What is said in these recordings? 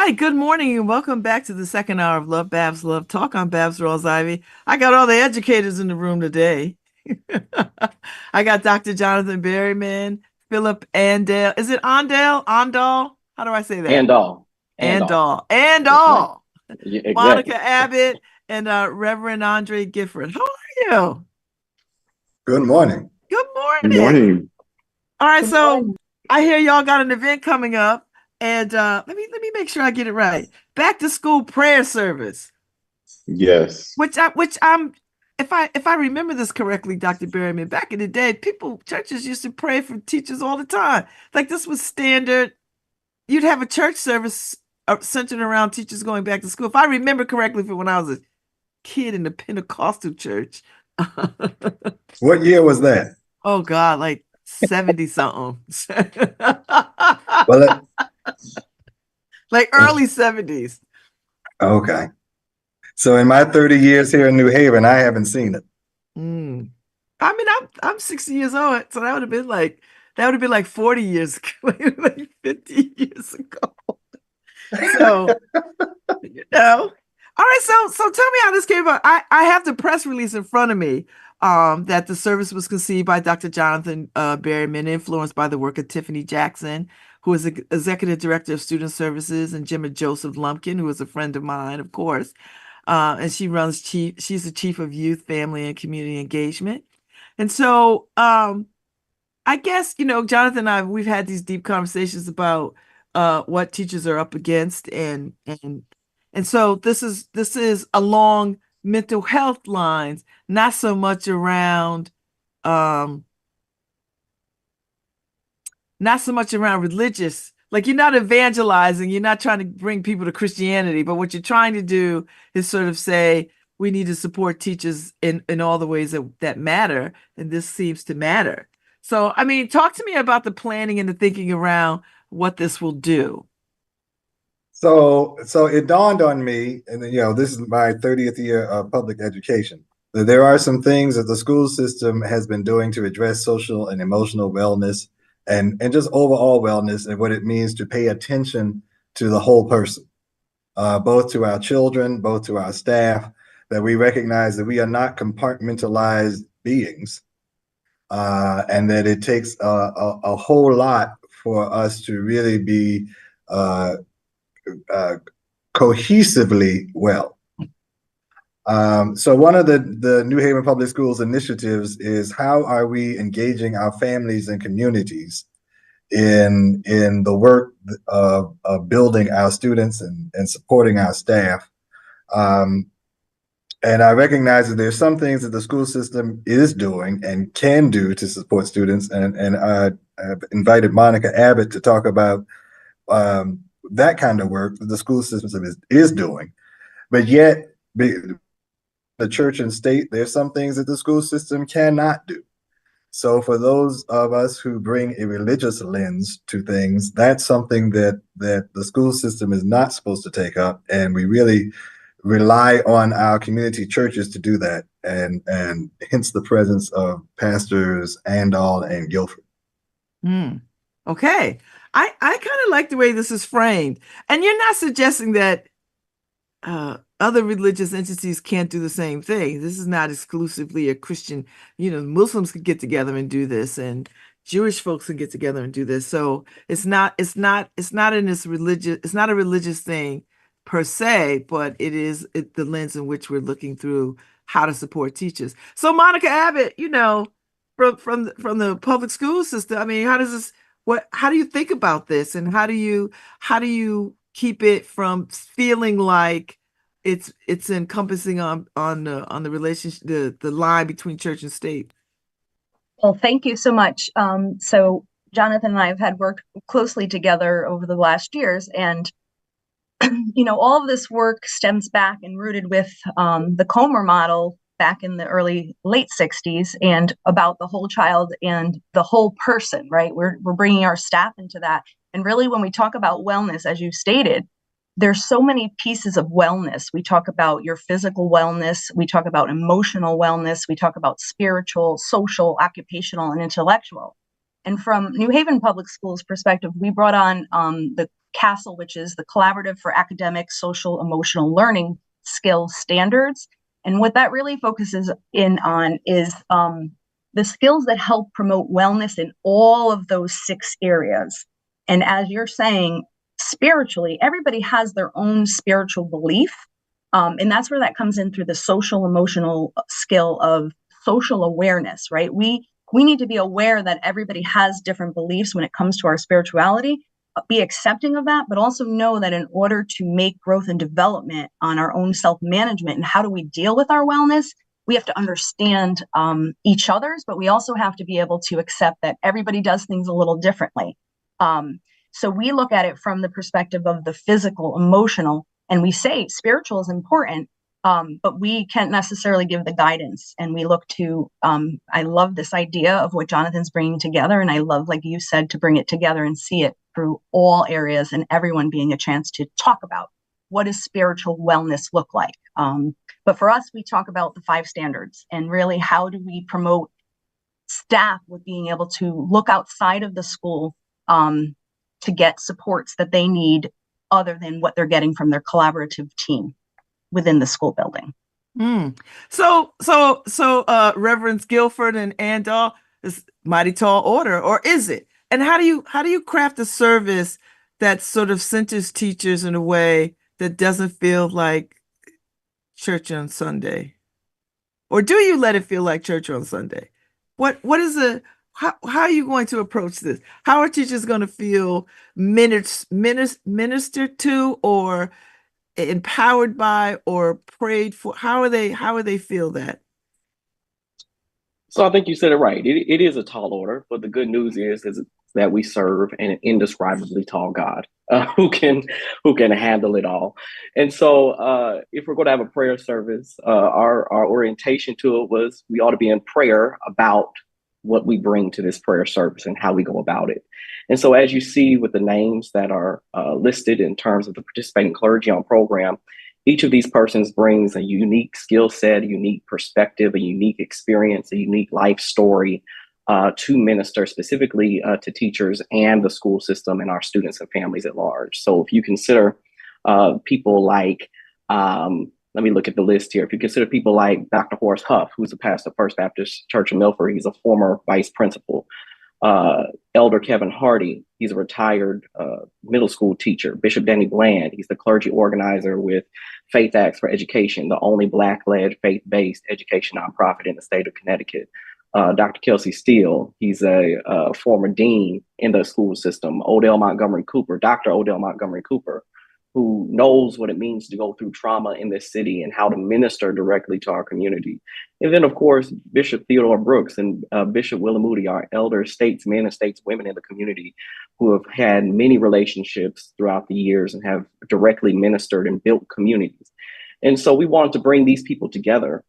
right, good morning and welcome back to the second hour of LoveBabz, LoveTalk. I'm Babz Rawls-Ivy. I got all the educators in the room today. I got Dr. Jonathan Berryman, Philip Andale. Is it Andale? Andal? How do I say that? And all. And all. Andal. Yes, ma'am. Andal. Yeah, Monica exactly. Abbott and Reverend Andre Gifford. How are you? Good morning. Good Good morning. morning. All right, Good so morning. I hear y'all got an event coming up, and let me make sure I get it right. Back to school prayer service, Yes. which I'm if I remember this correctly, Dr. Berryman, back in the day, churches used to pray for teachers all the time. Like this was standard. You'd have a church service centered around teachers going back to school. If I remember correctly, from when I was a kid in the Pentecostal church. What year was that? Oh God, like 70 something. Well, Like early 70s. okay. So in my 30 years here in New Haven, I haven't seen it. Mm. I mean, I'm 60 years old, so that would have been like 40 years ago, like 50 years ago. So, you know. All right, so tell me how this came about. I have the press release in front of me, that the service was conceived by Dr. Jonathan Berryman, influenced by the work of Tiffany Jackson, who is the executive director of student services, and Jim and Joseph Lumpkin, who is a friend of mine, of course. And she's the chief of youth, family, and community engagement. And so, I guess, Jonathan and we've had these deep conversations about what teachers are up against, and so this is along mental health lines, not so much around um not so much around religious. Like you're not evangelizing, you're not trying to bring people to Christianity, but what you're trying to do is sort of say we need to support teachers in all the ways that matter, and this seems to matter. So, I mean, talk to me about the planning and the thinking around what this will do. So it dawned on me, and this is my 30th year of public education, that there are some things that the school system has been doing to address social and emotional wellness and just overall wellness and what it means to pay attention to the whole person, both to our children, both to our staff, that we recognize that we are not compartmentalized beings, and that it takes a whole lot for us to really be uh, cohesively well. So one of the New Haven Public Schools initiatives is how are we engaging our families and communities in the work of building our students and supporting our staff. And I recognize that there's some things that the school system is doing and can do to support students. And I've invited Monica Abbott to talk about that kind of work that the school system is doing. But yet, the church and state, there's some things that the school system cannot do. So for those of us who bring a religious lens to things, that's something that the school system is not supposed to take up. And we really rely on our community churches to do that. And hence the presence of pastors Andal and Guilford. Hmm. Okay. I kind of like the way this is framed. And you're not suggesting that other religious entities can't do the same thing. This is not exclusively a Christian, Muslims could get together and do this, and Jewish folks can get together and do this. So it's not a religious thing per se, but the lens in which we're looking through how to support teachers. So Monica Abbott, from the public school system, I mean, how do you think about this, and how do you keep it from feeling like it's encompassing on the relationship, the line between church and state? Well, thank you so much. So Jonathan and I have had worked closely together over the last years, and all of this work stems back and rooted with the Comer model back in the late 60s, and about the whole child and the whole person, right? We're bringing our staff into that. And really, when we talk about wellness, as you stated, there's so many pieces of wellness. We talk about your physical wellness. We talk about emotional wellness. We talk about spiritual, social, occupational, and intellectual. And from New Haven Public Schools perspective, we brought on the CASEL, which is the Collaborative for Academic, Social, Emotional Learning Skills Standards. And what that really focuses in on is the skills that help promote wellness in all of those 6 areas. And as you're saying, spiritually, everybody has their own spiritual belief. And that's where that comes in through the social emotional skill of social awareness, right? We need to be aware that everybody has different beliefs when it comes to our spirituality, be accepting of that, but also know that in order to make growth and development on our own self-management and how do we deal with our wellness, we have to understand each other's, but we also have to be able to accept that everybody does things a little differently. So we look at it from the perspective of the physical, emotional, and we say spiritual is important, but we can't necessarily give the guidance. And we look to, I love this idea of what Jonathan's bringing together. And I love, like you said, to bring it together and see it through all areas and everyone being a chance to talk about what does spiritual wellness look like. But for us, we talk about the 5 standards and really how do we promote staff with being able to look outside of the school to get supports that they need other than what they're getting from their collaborative team within the school building. So Reverends Guilford and Andal is mighty tall order, or is it? And how do you craft a service that sort of centers teachers in a way that doesn't feel like church on Sunday? Or do you let it feel like church on Sunday? What is how are you going to approach this? How are teachers going to feel ministered to or empowered by or prayed for? How are they feel that? So I think you said it right. It is a tall order, but the good news is that we serve an indescribably tall God who can handle it all. And so if we're going to have a prayer service, our orientation to it was we ought to be in prayer about what we bring to this prayer service and how we go about it. And so as you see with the names that are listed in terms of the participating clergy on program, each of these persons brings a unique skill set, a unique perspective, a unique experience, a unique life story to minister specifically to teachers and the school system and our students and families at large. So if you consider people like, let me look at the list here. If you consider people like Dr. Horace Huff, who's a pastor of First Baptist Church of Milford, he's a former vice principal. Elder Kevin Hardy, he's a retired middle school teacher. Bishop Danny Bland, he's the clergy organizer with Faith Acts for Education, the only Black-led, faith-based education nonprofit in the state of Connecticut. Dr. Kelsey Steele, he's a former dean in the school system. Odell Montgomery Cooper, Dr. Odell Montgomery Cooper, who knows what it means to go through trauma in this city and how to minister directly to our community. And then, of course, Bishop Theodore Brooks and Bishop Willa Moody are elder statesmen and stateswomen in the community who have had many relationships throughout the years and have directly ministered and built communities. And so we wanted to bring these people together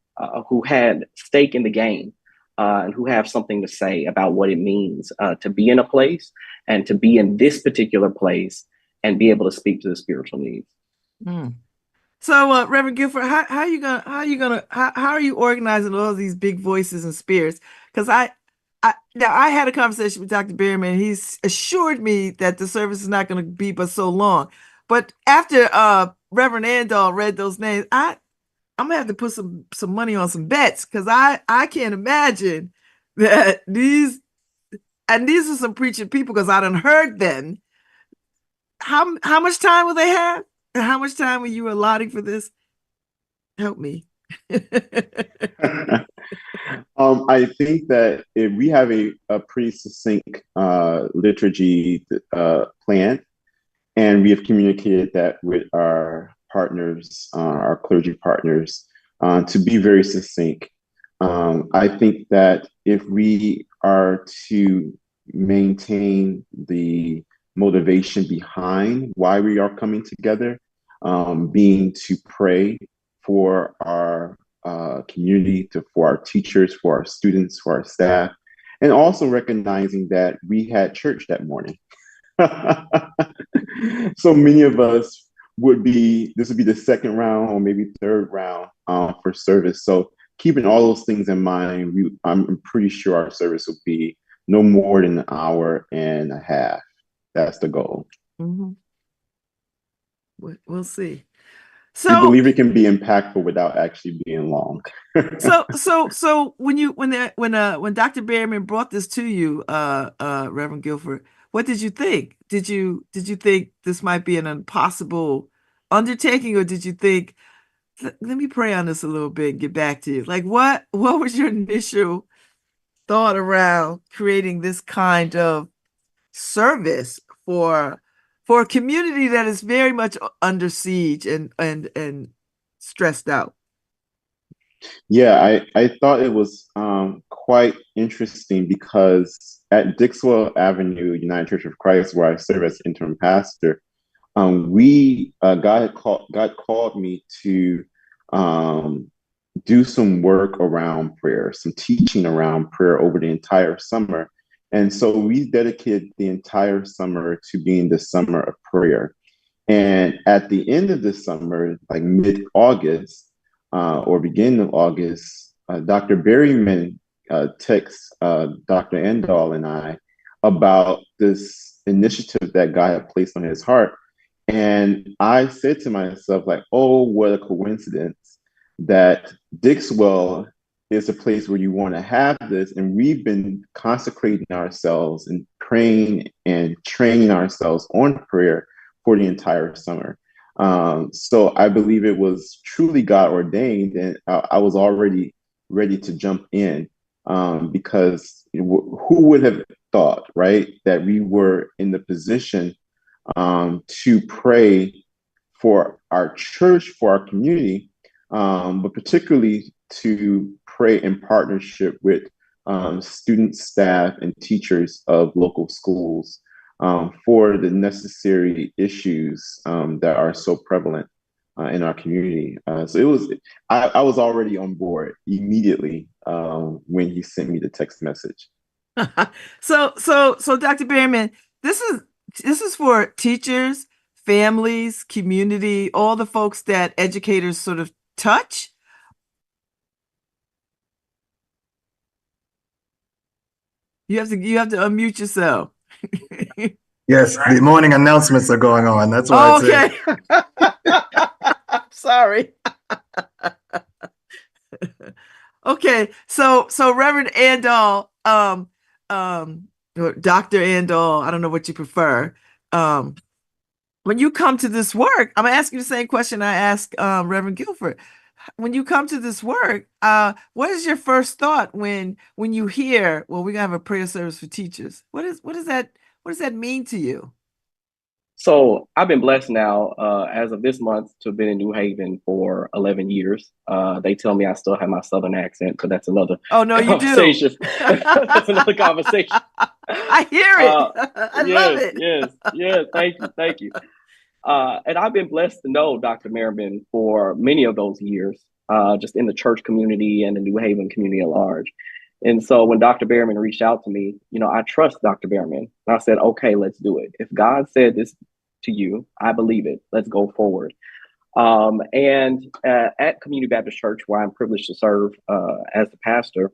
who had stake in the game and who have something to say about what it means to be in a place and to be in this particular place and be able to speak to the spiritual needs. So, Reverend Guilford, how are you organizing all these big voices and spirits? Because I had a conversation with Dr. Berryman. He's assured me that the service is not going to be but so long. But after Reverend Andal read those names, I'm gonna have to put some money on some bets because I can't imagine that these are some preaching people because I done heard them. How much time will they have? And how much time were you allotting for this? Help me. I think that if we have a pretty succinct liturgy plan, and we have communicated that with our partners, our clergy partners, to be very succinct. I think that if we are to maintain the motivation behind why we are coming together, being to pray for our community, for our teachers, for our students, for our staff, and also recognizing that we had church that morning. So many of us this would be the second round or maybe third round for service. So keeping all those things in mind, I'm pretty sure our service will be no more than an hour and a half. That's the goal. Mm-hmm. We'll see. We So, believe it can be impactful without actually being long. so when Dr. Berryman brought this to you, Reverend Guilford, what did you think? Did you think this might be an impossible undertaking, or did you think, let me pray on this a little bit and get back to you? Like, what was your initial thought around creating this kind of service for a community that is very much under siege and stressed out? Yeah, I thought it was quite interesting because at Dixwell Avenue, United Church of Christ, where I serve as interim pastor, we God called me to um, do some work around prayer, some teaching around prayer over the entire summer. And so we dedicated the entire summer to being the summer of prayer. And at the end of the summer, like mid-August or beginning of August, Dr. Berryman texts Dr. Endall and I about this initiative that God had placed on his heart. And I said to myself, like, oh, what a coincidence that Dixwell is a place where you want to have this. And we've been consecrating ourselves and praying and training ourselves on prayer for the entire summer. So I believe it was truly God ordained, and I was already ready to jump in because who would have thought, right, that we were in the position to pray for our church, for our community, but particularly to pray in partnership with students, staff, and teachers of local schools for the necessary issues that are so prevalent in our community. So I was already on board immediately when he sent me the text message. So Dr. Berryman, this is for teachers, families, community, all the folks that educators sort of touch. You have to unmute yourself. Yes, the morning announcements are going on. That's why Oh, it's okay. Sorry. Okay, so Reverend Andall, or Dr. Andall, I don't know what you prefer. When you come to this work, I'm gonna ask you the same question I asked Reverend Guilford. When you come to this work, what is your first thought when you hear, well, we're gonna have a prayer service for teachers? What does that mean to you? So I've been blessed now, as of this month, to have been in New Haven for 11 years. They tell me I still have my Southern accent, but that's another Oh, no, you do. conversation. That's another conversation. I hear it. I love Yes, it. yes. Thank you. And I've been blessed to know Dr. Merriman for many of those years, just in the church community and the New Haven community at large. And so when Dr. Berryman reached out to me, I trust Dr. Berryman. And I said, okay, let's do it. If God said this to you, I believe it. Let's go forward. And at Community Baptist Church, where I'm privileged to serve as the pastor,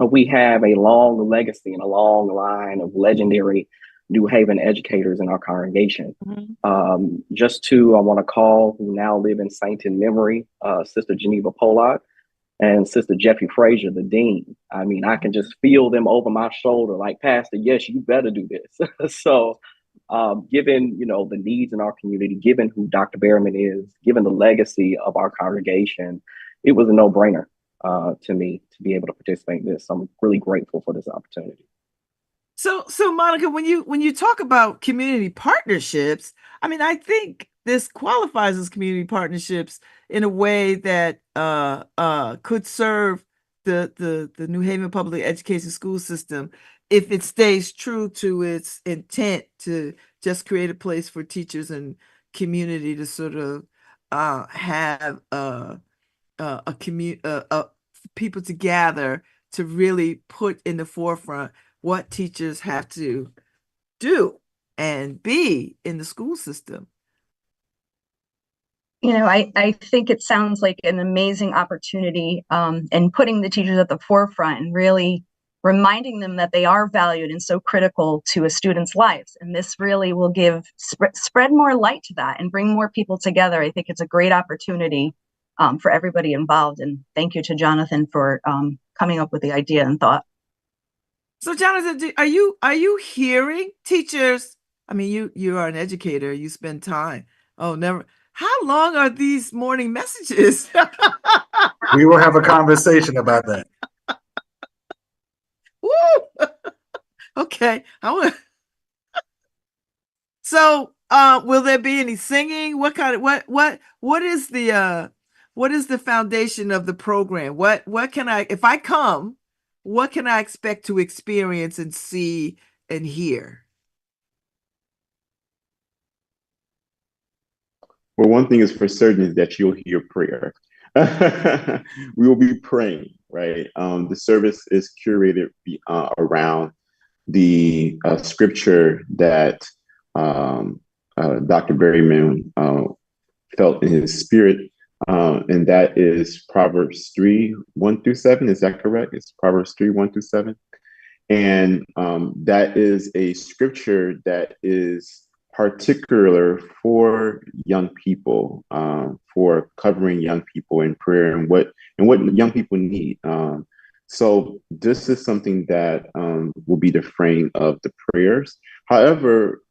we have a long legacy and a long line of legendary New Haven educators in our congregation. Just two I want to call who now live in sainted memory, Sister Geneva Pollock and Sister Jeffrey Frazier, the dean. I mean, I can just feel them over my shoulder like, Pastor, yes, you better do this. So given, the needs in our community, given who Dr. Berryman is, given the legacy of our congregation, it was a no-brainer to me to be able to participate in this. I'm really grateful for this opportunity. So Monica, when you talk about community partnerships, I mean, I think this qualifies as community partnerships in a way that could serve the New Haven public education school system if it stays true to its intent to just create a place for teachers and community to sort of have people to gather to really put in the forefront what teachers have to do and be in the school system. I think it sounds like an amazing opportunity, and putting the teachers at the forefront and really reminding them that they are valued and so critical to a student's lives. And this really will spread more light to that and bring more people together. I think it's a great opportunity for everybody involved. And thank you to Jonathan for coming up with the idea and thought. So Jonathan, are you hearing teachers? I mean, you are an educator, you spend time. Oh, never. How long are these morning messages? We will have a conversation about that. Woo! Okay. So, will there be any singing? What is the foundation of the program? What can I, if I come, what can I expect to experience and see and hear? Well, one thing is for certain is that you'll hear prayer. We will be praying, right? The service is curated around the scripture that Dr. Berryman felt in his spirit, and that is Proverbs 3:1-7. Is that correct? It's Proverbs 3:1-7. And that is a scripture that is particular for young people, for covering young people in prayer and what young people need. So this is something that will be the frame of the prayers. However,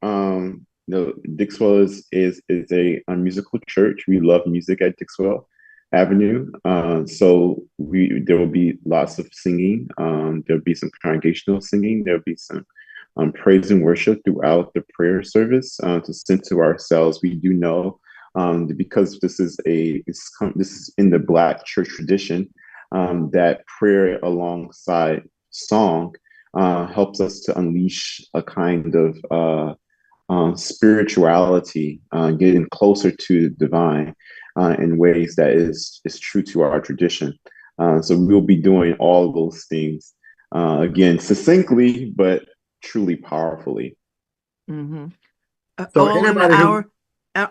Dixwell is a musical church. We love music at Dixwell Avenue. So there will be lots of singing. There'll be some congregational singing. There'll be some praise and worship throughout the prayer service to center ourselves. We do know because this is in the Black church tradition that prayer alongside song helps us to unleash a kind of spirituality, getting closer to the divine in ways that is true to our tradition. So we'll be doing all of those things again succinctly, but truly powerfully. Mm-hmm. So all in an hour,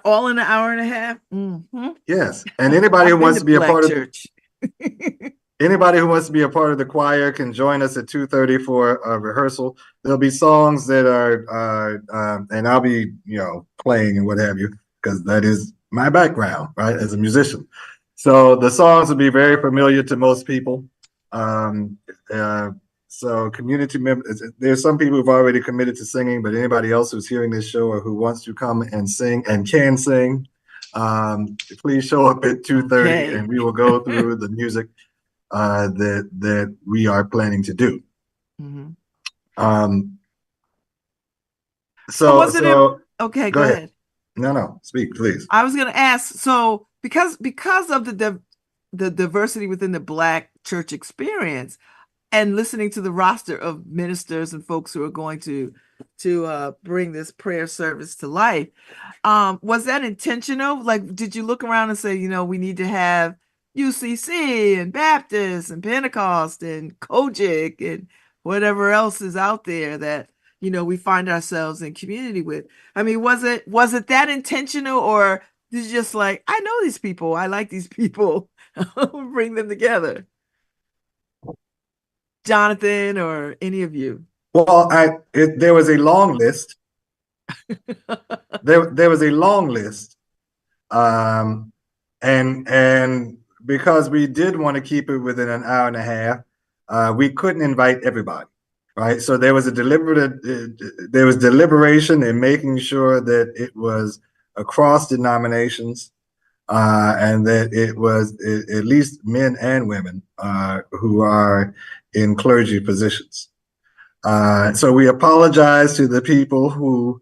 all in an hour and a half. Mm-hmm. Yes, and anybody who wants to be a part church. Anybody who wants to be a part of the choir can join us at 2:30 for a rehearsal. There'll be songs that are, and I'll be, playing and what have you, because that is my background, right, as a musician. So the songs will be very familiar to most people. So community members, there's some people who've already committed to singing, but anybody else who's hearing this show or who wants to come and sing and can sing, please show up at 2:30 and we will go through the music that we are planning to do. Mm-hmm. Okay, go ahead. No, speak, please. I was going to ask, so because of the diversity within the Black church experience and listening to the roster of ministers and folks who are going to bring this prayer service to life, was that intentional? Like, did you look around and say, we need to have UCC and Baptist and Pentecost and Kojic and whatever else is out there that we find ourselves in community with? I mean, was it that intentional, or did you just like, I know these people, I like these people, bring them together? Jonathan or any of you? Well, there was a long list. there was a long list, and because we did want to keep it within an hour and a half, we couldn't invite everybody, right? So there was deliberation in making sure that it was across denominations, and that it was at least men and women who are in clergy positions. So we apologize to the people who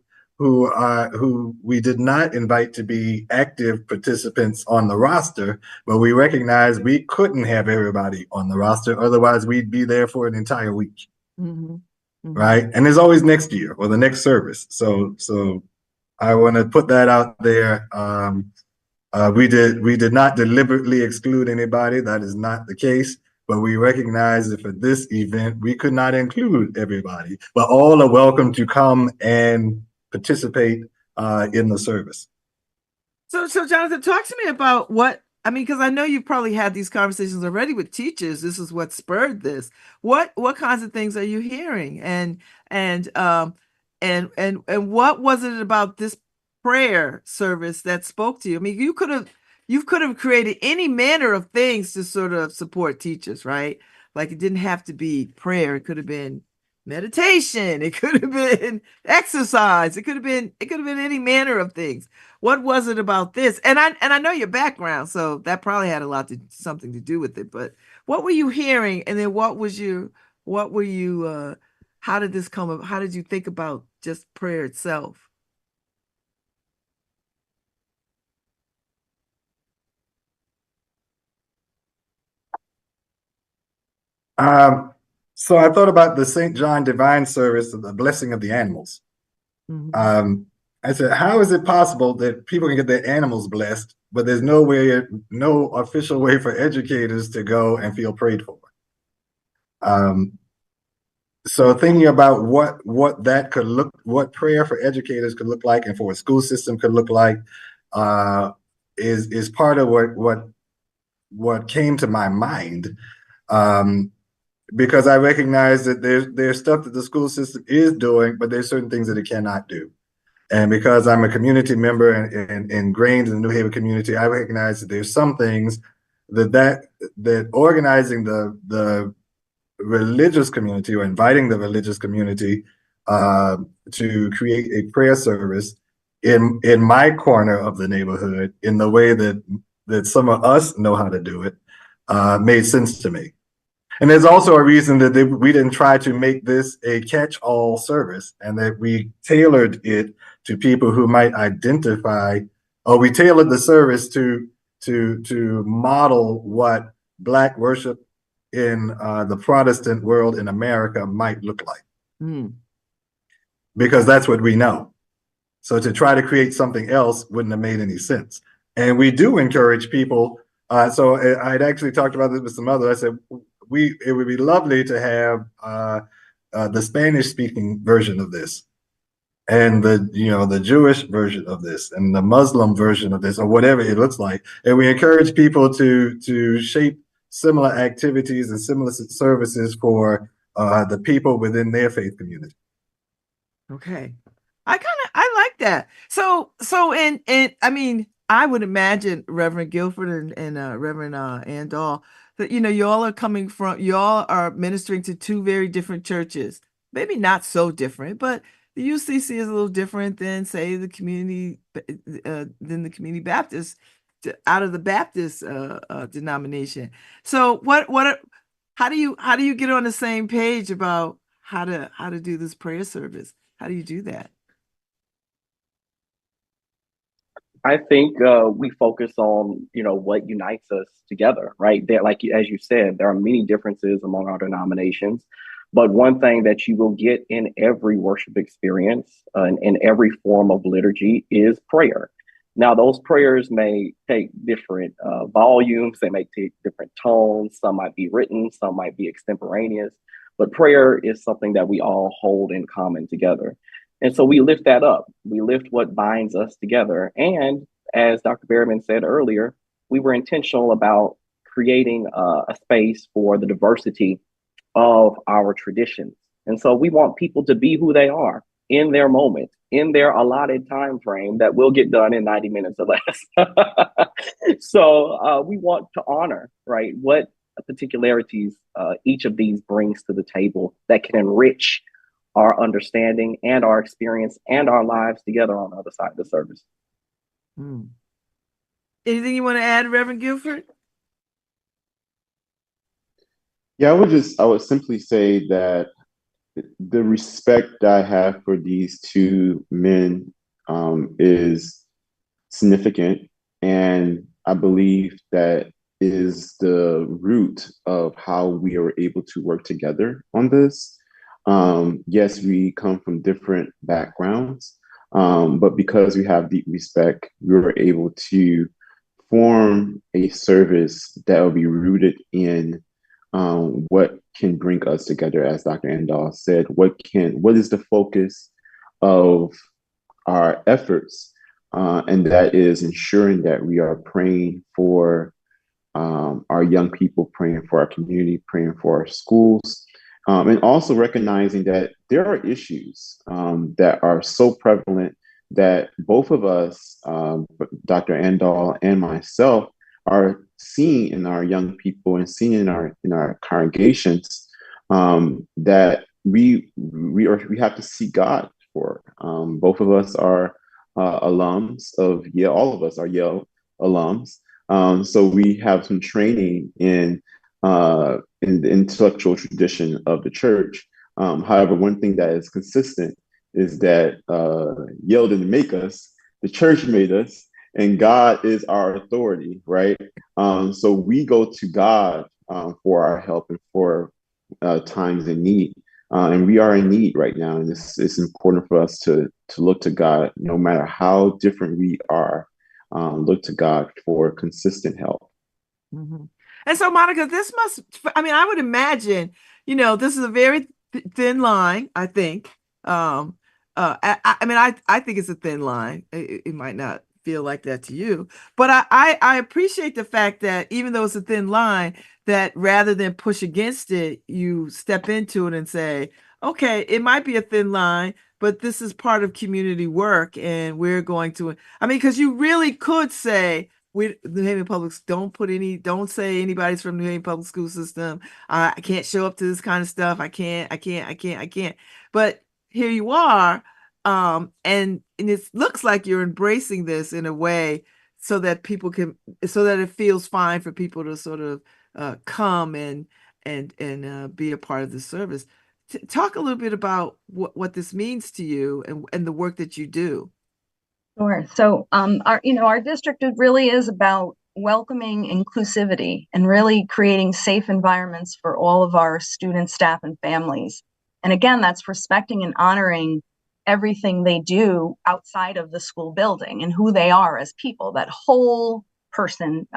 we did not invite to be active participants on the roster, but we recognize we couldn't have everybody on the roster, otherwise we'd be there for an entire week. Mm-hmm. Mm-hmm. Right? And there's always next year or the next service. So I want to put that out there. We did not deliberately exclude anybody. That is not the case. But we recognize that for this event, we could not include everybody, but all are welcome to come and participate in the service. So Jonathan, talk to me about what I mean, because I know you've probably had these conversations already with teachers. This is what spurred this. What kinds of things are you hearing? And and what was it about this prayer service that spoke to you? I mean, you could have created any manner of things to sort of support teachers, right? Like it didn't have to be prayer. It could have been meditation. It could have been exercise. It could have been any manner of things. What was it about this? And I know your background, so that probably had a lot to something to do with it. But what were you hearing? And then what were you how did this come up? How did you think about just prayer itself? Um, so I thought about the St. John Divine Service of the blessing of the animals. Mhm. Um, I said, how is it possible that people can get their animals blessed, but there's no way, no official way for educators to go and feel prayed for? Um, so thinking about what that could look, what prayer for educators could look like, and for a school system could look like, uh, is part of what came to my mind. Um, because I recognize that there's stuff that the school system is doing, but there's certain things that it cannot do. And because I'm a community member and ingrained in the New Haven community, I recognize that there's some things that organizing the religious community or inviting the religious community uh, to create a prayer service in my corner of the neighborhood in the way that some of us know how to do it made sense to me. And there's also a reason that we didn't try to make this a catch-all service, and that we tailored it to people who might identify, or we tailored the service to model what Black worship in the Protestant world in America might look like, Mm. because that's what we know. So to try to create something else wouldn't have made any sense. And we do encourage people. So I'd actually talked about this with some others. I said, it would be lovely to have the Spanish speaking version of this, and the Jewish version of this, and the Muslim version of this, or whatever it looks like. And we encourage people to shape similar activities and similar services for the people within their faith community. Okay. I like that. So and I mean, I would imagine Reverend Guilford and Reverend Andall that y'all are ministering to two very different churches. Maybe not so different, but the UCC is a little different than say the community Baptist out of the Baptist denomination. So how do you get on the same page about how to do this prayer service? How do you do that? I think we focus on what unites us together, right? There, like as you said, there are many differences among our denominations, but one thing that you will get in every worship experience and in every form of liturgy is prayer. Now, those prayers may take different volumes, they may take different tones. Some might be written, some might be extemporaneous, but prayer is something that we all hold in common together. And so we lift that up. We lift what binds us together. And as Dr. Berryman said earlier, we were intentional about creating a space for the diversity of our traditions. And so we want people to be who they are in their moment, in their allotted time frame that will get done in 90 minutes or less. So we want to honor, right, what particularities each of these brings to the table that can enrich our understanding and our experience and our lives together on the other side of the service. Hmm. Anything you want to add, Reverend Guilford? Yeah, I would simply say that the respect I have for these two men is significant, and I believe that is the root of how we are able to work together on this. Yes, we come from different backgrounds, but because we have deep respect, we were able to form a service that will be rooted in what can bring us together, as Dr. Andal said. What is the focus of our efforts? and that is ensuring that we are praying for our young people, praying for our community, praying for our schools, and also recognizing that there are issues that are so prevalent that both of us, Dr. Andal and myself, are seeing in our young people and seeing in our congregations that we have to seek God for. Both of us are alums of Yale. All of us are Yale alums. So we have some training in the intellectual tradition of the church. However, one thing that is consistent is that Yale didn't make us; the church made us, and God is our authority, right? So we go to God for our help and for times in need. And we are in need right now, and it's important for us to look to God, no matter how different we are. Look to God for consistent help. Mm-hmm. And so, Monica, this must, I mean, I would imagine, this is a very thin line, I think. I mean, I think it's a thin line. It might not feel like that to you, but I appreciate the fact that even though it's a thin line, that rather than push against it, you step into it and say, okay, it might be a thin line, but this is part of community work, and we're going to, I mean, because you really could say, New Haven Public, don't say anybody's from New Haven Public School System. I can't show up to this kind of stuff. I can't. But here you are, and it looks like you're embracing this in a way so that so that it feels fine for people to sort of come and be a part of the service. Talk a little bit about what this means to you and the work that you do. Sure. So, our district really is about welcoming inclusivity and really creating safe environments for all of our students, staff, and families. And again, that's respecting and honoring everything they do outside of the school building and who they are as people, that whole person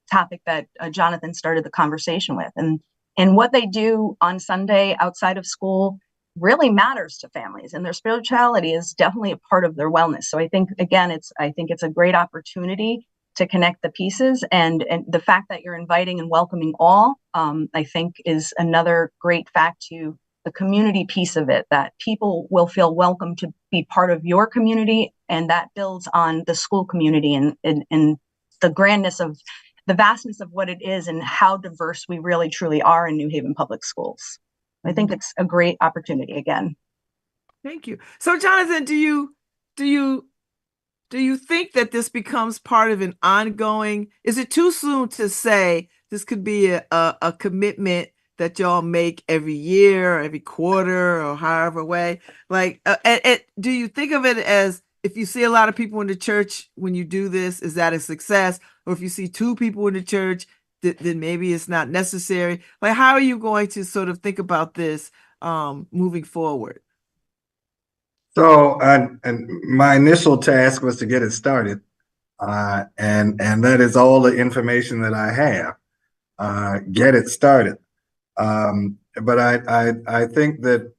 topic that Jonathan started the conversation with. And what they do on Sunday outside of school really matters to families, and their spirituality is definitely a part of their wellness. So I think, again, it's a great opportunity to connect the pieces, and the fact that you're inviting and welcoming all, I think, is another great fact to the community piece of it, that people will feel welcome to be part of your community, and that builds on the school community and the grandness of the vastness of what it is and how diverse we really truly are in New Haven Public Schools. I think it's a great opportunity again. Thank you. So, Jonathan, do you think that this becomes part of an ongoing? Is it too soon to say this could be a commitment that y'all make every year, or every quarter, or however way? Like, do you think of it as, if you see a lot of people in the church when you do this, is that a success? Or if you see 2 people in the church, then maybe it's not necessary? Like, how are you going to sort of think about this moving forward? So, and my initial task was to get it started, and that is all the information that I have. Get it started. But I think that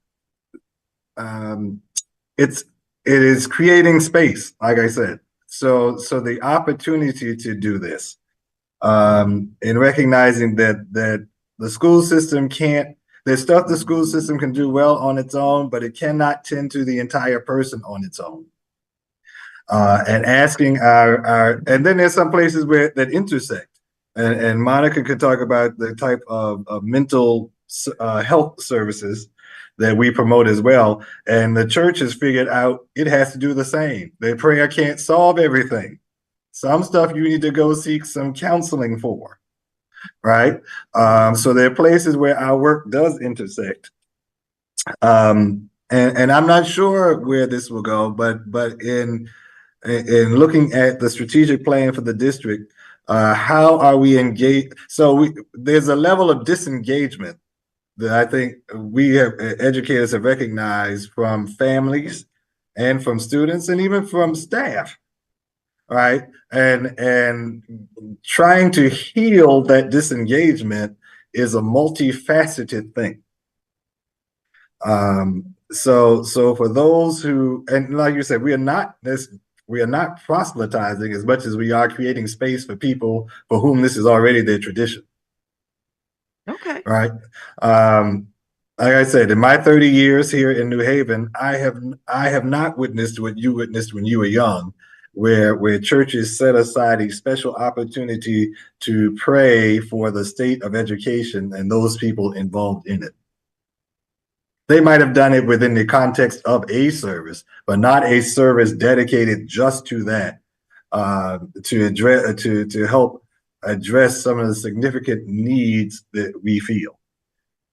it is creating space, like I said. So the opportunity to do this, in recognizing that the school system can't, there's stuff the school system can do well on its own, but it cannot tend to the entire person on its own. And asking and then there's some places where that intersect. And Monica could talk about the type of mental health services that we promote as well. And the church has figured out it has to do the same. Their prayer can't solve everything. Some stuff you need to go seek some counseling for, right? So there are places where our work does intersect. And I'm not sure where this will go, but in looking at the strategic plan for the district, how are we engaged? So there's a level of disengagement that I think we have, educators have recognized, from families and from students and even from staff, right? And trying to heal that disengagement is a multifaceted thing. So for those who, and like you said, we're we are not proselytizing as much as we are creating space for people for whom this is already their tradition. Okay. Right. Like I said, in my 30 years here in New Haven, I have not witnessed what you witnessed when you were young, where churches set aside a special opportunity to pray for the state of education and those people involved in it. They might have done it within the context of a service, but not a service dedicated just to that, to help address some of the significant needs that we feel.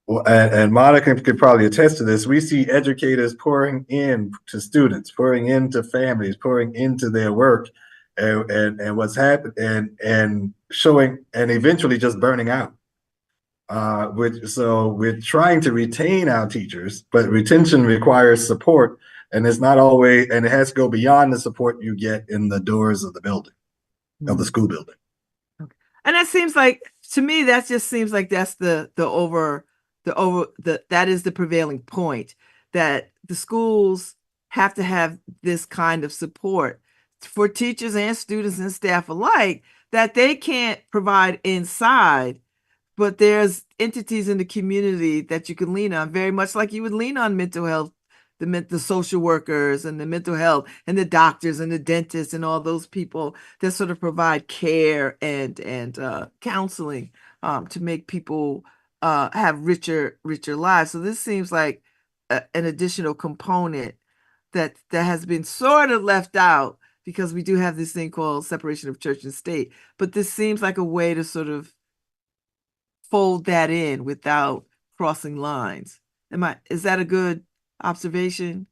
Well, and Monica could probably attest to this. We see educators pouring in to students, pouring into families, pouring into their work, and what's happened, and showing, and eventually just burning out. So we're trying to retain our teachers, but retention requires support, and it's not always, and it has to go beyond the support you get in the doors of the building, of the school building. Okay. And that seems like, to me, that just seems like that's that is the prevailing point, that the schools have to have this kind of support for teachers and students and staff alike that they can't provide inside, but there's entities in the community that you can lean on, very much like you would lean on mental health, the social workers and the mental health and the doctors and the dentists and all those people that sort of provide care and counseling to make people have richer lives. So this seems like an additional component that has been sort of left out, because we do have this thing called separation of church and state. But this seems like a way to sort of fold that in without crossing lines. Is that a good observation?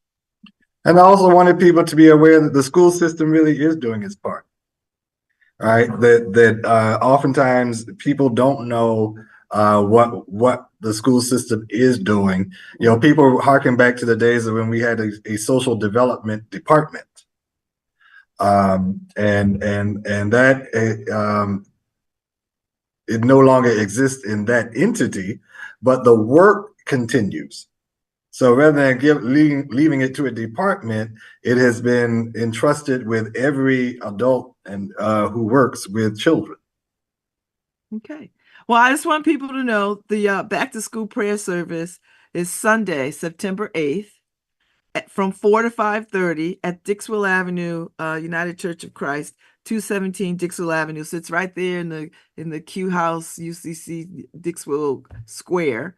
And I also wanted people to be aware that the school system really is doing its part. Right? That oftentimes people don't know what the school system is doing. You know, people harken back to the days of when we had a social development department, and that it no longer exists in that entity, but the work continues. So rather than leaving it to a department, it has been entrusted with every adult and who works with children. Okay. Well, I just want people to know the back to school prayer service is Sunday, September 8th, from 4 to 5:30 at Dixwell Avenue, United Church of Christ, 217 Dixwell Avenue. Sits right there in the Q House, UCC Dixwell Square.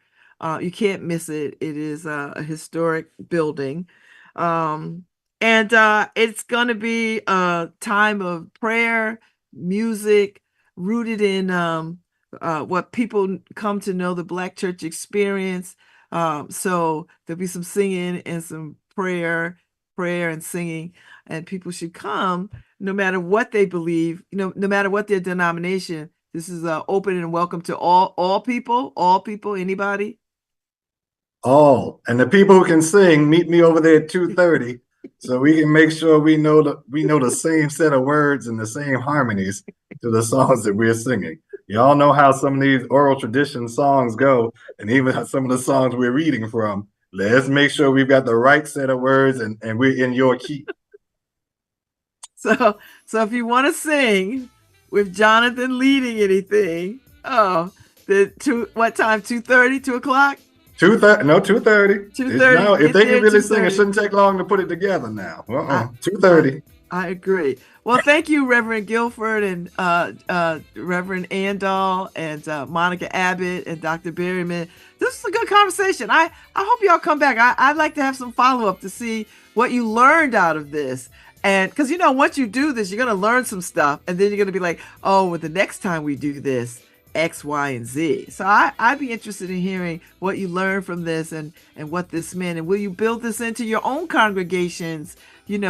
You can't miss it. It is a historic building. And it's going to be a time of prayer, music, rooted in what people come to know the Black church experience. So there'll be some singing and some prayer and singing, and people should come no matter what they believe, no matter what their denomination. This is open and welcome to all people, anybody. All, and the people who can sing, meet me over there at 2:30, so we can make sure we know the same set of words and the same harmonies to the songs that we're singing. Y'all know how some of these oral tradition songs go, and even some of the songs we're reading from. Let's make sure we've got the right set of words and we're in your key. So if you want to sing with Jonathan leading anything, what time? 2:30, 2 o'clock? 2:30, no, 2:30. 2:30. No, if they can really sing, it shouldn't take long to put it together now. 2:30. I agree. Well, thank you, Reverend Guilford and Reverend Andal and Monica Abbott and Dr. Berryman. This is a good conversation. I hope y'all come back. I'd like to have some follow-up to see what you learned out of this. And because, once you do this, you're going to learn some stuff. And then you're going to be like, oh, well, the next time we do this, X, Y, and Z. So I'd be interested in hearing what you learned from this and what this meant. And will you build this into your own congregations,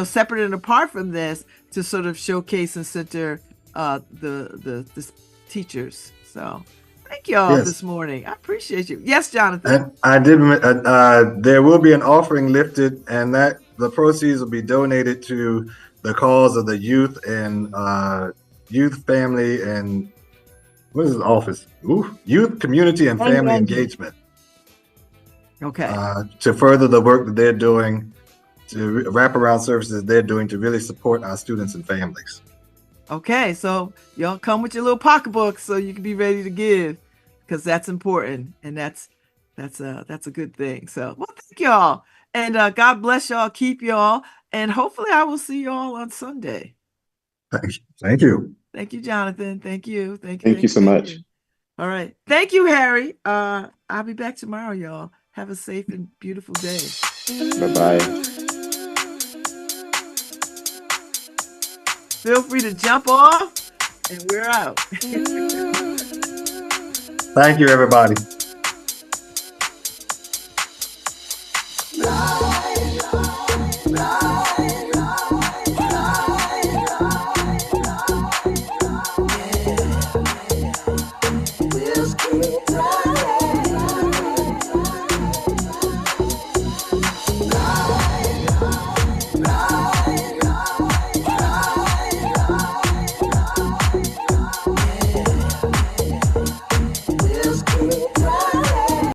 separate and apart from this, to sort of showcase and center the teachers. So thank you all this morning. I appreciate you. Yes, Jonathan. I did. There will be an offering lifted, and that the proceeds will be donated to the cause of the youth and youth, family, and what is the office? Youth, community, and family engagement. Okay. To further the work that they're doing wraparound services they're doing to really support our students and families. Okay, so y'all come with your little pocketbooks so you can be ready to give, because that's important, and that's a good thing. So, well, thank y'all, and God bless y'all, keep y'all, and hopefully I will see y'all on Sunday. Thank you. Thank you, Jonathan. Thank you. Thank you so much. All right. Thank you, Harry. I'll be back tomorrow, y'all. Have a safe and beautiful day. Bye-bye. Feel free to jump off, and we're out. Thank you, everybody.